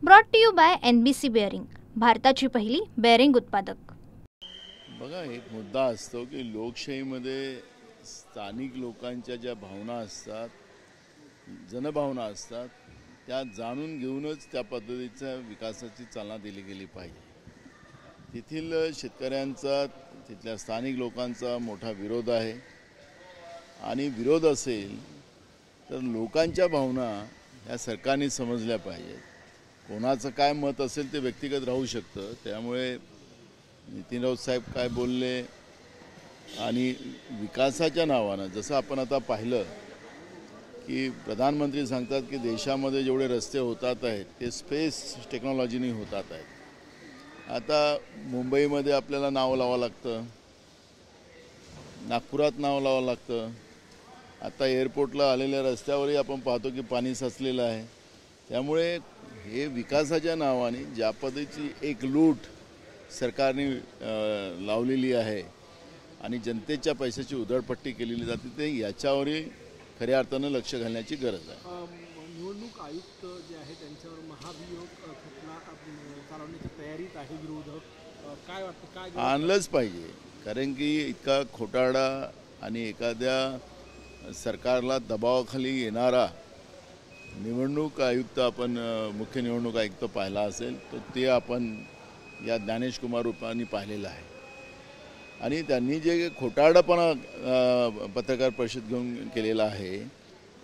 Brought to you by NBC bearing, भारताची पहिली bearing उत्पादक। बघा, एक मुद्दा असतो की लोकशाहीमध्ये स्थानिक लोकांच्या ज्या भावना असतात, जनभावना असतात, त्या जाणून घेऊनच त्या पद्धतीच्या विकासाची चालना दिली गेली पाहिजे। तेथील शेतकऱ्यांचा, तिथल्या स्थानिक लोकांचा मोठा विरोध आहे आणि विरोध असेल तर लोकांच्या भावना या सरकारने समजल्या पाहिजेत। कोणाचं काय मत असेल ते व्यक्तिगत राहू शकतं, त्यामुळे नितीन राऊत साहेब काय बोलले आणि विकासाच्या नावानं जसं आपण आता पाहिलं की प्रधानमंत्री सांगतात की देशामध्ये जेवढे रस्ते होतात आहेत ते स्पेस टेक्नॉलॉजीने होतात आहेत। आता मुंबईमध्ये आपल्याला नाव लावावं लागतं, नागपुरात नाव लावावं लागतं, आता एअरपोर्टला आलेल्या रस्त्यावरही आपण पाहतो की पाणी साचलेलं आहे। त्यामुळे हे विकासाच्या नावाने ज्या पद्धतीची एक लूट सरकारने लावलेली आहे आणि जनतेच्या पैशाची उधळपट्टी केलेली जाते, ते याच्यावरही खऱ्या अर्थानं लक्ष घालण्याची गरज आहे। निवडणूक आयुक्त जे आहे त्यांच्यावर महाभियोग खटला चालवण्याची तयारीत आहे विरोधक, काय वाटतं, काय आणलंच पाहिजे, कारण की इतका खोटारडा आणि एखाद्या सरकारला दबावाखाली येणारा निवडणूक आयुक्त आपण मुख्य निवडणूक आयुक्त पाहिला असेल तर ते आपण या ज्ञानेश कुमार रूपांनी पाहिलेलं आहे। आणि त्यांनी जे खोटारडापणा पत्रकार परिषद घेऊन केलेला आहे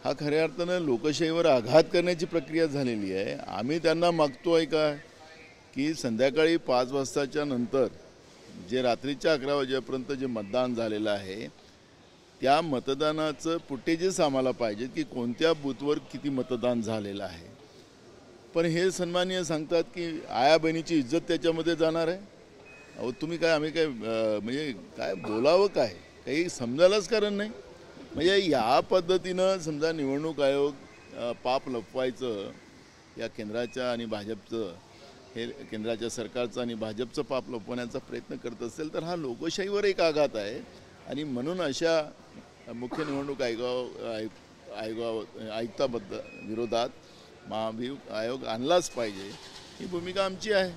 हा खऱ्या अर्थानं लोकशाहीवर आघात करण्याची प्रक्रिया झालेली आहे। आम्ही त्यांना मागतोय का की संध्याकाळी 5 वाजताच्या नंतर जे रात्रीच्या 11 वाजेपर्यंत जे मतदान झालेलं आहे त्या मतदानाचं फुटेजेस आम्हाला पाहिजे की कोणत्या बूथवर किती मतदान झालेलं आहे। पण हे सन्माननीय सांगतात की आया बहिणीची इज्जत त्याच्यामध्ये जाणार आहे। अहो तुम्ही काय, आम्ही काय, म्हणजे काय बोलावं, काय काही समजायलाच कारण नाही। म्हणजे या पद्धतीनं समजा निवडणूक आयोग पाप लपवायचं, या केंद्राच्या आणि भाजपचं, हे केंद्राच्या सरकारचं आणि भाजपचं पाप लपवण्याचा प्रयत्न करत असेल तर हा लोकशाहीवर एक आघात आहे। आणि म्हणून अशा मुख्य निवडणूक आयुक्ताबद्दल विरोधात महाभियोग आयोग आणलाच पाहिजे, ही भूमिका आमची आहे।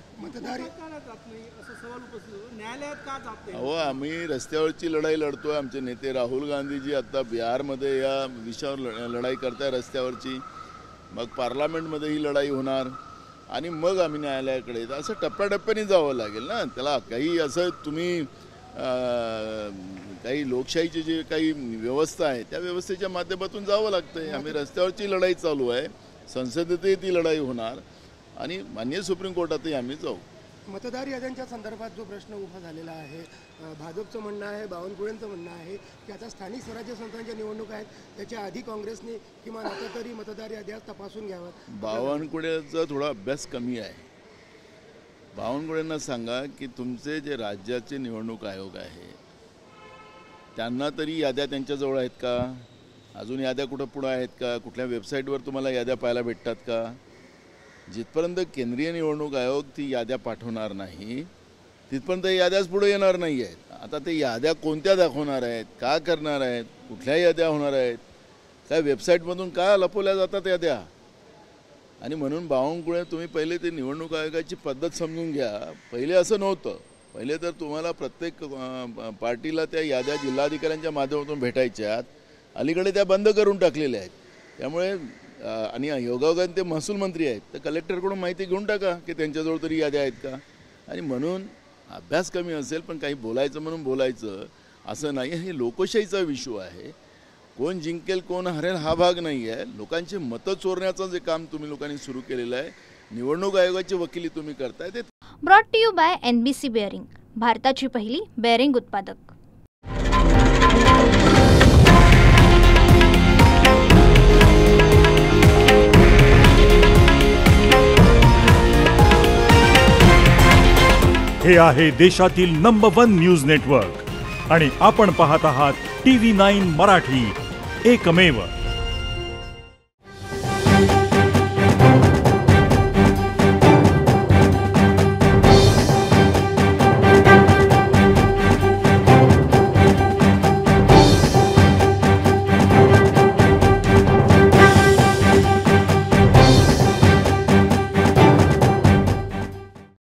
अहो आम्ही रस्त्यावरची लढाई लढतोय, आमचे नेते राहुल गांधीजी आता बिहारमध्ये या विषयावर लढाई करताय रस्त्यावरची, मग पार्लमेंटमध्ये ही लढाई होणार आणि मग आम्ही न्यायालयाकडे, असं टप्प्याटप्प्याने जावं लागेल ना। त्याला काही असं तुम्ही काही लोकशाहीची जी काही व्यवस्था आहे त्या व्यवस्थेच्या माध्यमातून जावं लागतंय। आम्ही रस्त्यावरची लढाई चालू आहे, संसदेतही ती लढाई होणार आणि माननीय सुप्रीम कोर्टातही आम्ही जाऊ। मतदार याद्यांच्या संदर्भात जो प्रश्न उभा झालेला आहे, भाजपचं म्हणणं आहे, बावनकुळेंचं म्हणणं आहे की आता स्थानिक स्वराज्य संस्थांच्या निवडणुका आहेत, त्याच्या आधी काँग्रेसने किमान आता तरी मतदार याद्या तपासून घ्याव्यात। बावनकुळेचा थोडा अभ्यास कमी आहे। बावनकुळेंना सांगा की तुमचे जे राज्याचे निवडणूक आयोग आहे त्यांना तरी याद्या त्यांच्याजवळ आहेत का? अजून याद्या कुठं पुढं आहेत का? कुठल्या वेबसाईटवर तुम्हाला याद्या पाहायला भेटतात का? जिथपर्यंत केंद्रीय निवडणूक आयोग ती याद्या पाठवणार नाही तिथपर्यंत याद्याच पुढे येणार नाही आहेत। आता ते याद्या कोणत्या दाखवणार आहेत, का करणार आहेत, कुठल्या याद्या होणार आहेत, काय वेबसाईटमधून का लपवल्या जातात याद्या? आणि म्हणून बावनकुळे तुम्ही पहिले ते निवडणूक आयोगाची पद्धत समजून घ्या। पहिले असं नव्हतं, पहिले तर तुम्हाला प्रत्येक पार्टीला त्या याद्या जिल्हाधिकाऱ्यांच्या माध्यमातून भेटायच्यात, अलीकडे त्या बंद करून टाकलेल्या आहेत। त्यामुळे आणि योगायोगाने ते महसूल मंत्री आहेत तर कलेक्टरकडून माहिती घेऊन टाका की त्यांच्याजवळ तरी याद्या आहेत का। आणि म्हणून अभ्यास कमी असेल पण काही बोलायचं म्हणून बोलायचं असं नाही, हे लोकशाहीचा विषय आहे। कोण जिंकेल कोण हरेल हा भाग नाही आहे, लोकांची मतं चोरण्याचं जे काम तुम्ही लोकांनी सुरू केलेलं आहे, निवडणूक आयोगाची वकिली तुम्ही करताय ते। Brought to you by NBC bearing, भारताची पहिली बेअरिंग उत्पादक। हे आहे देशातील नंबर 1 न्यूज नेटवर्क आणि आपण पाहत आहात TV9 मराठी, एकमेव।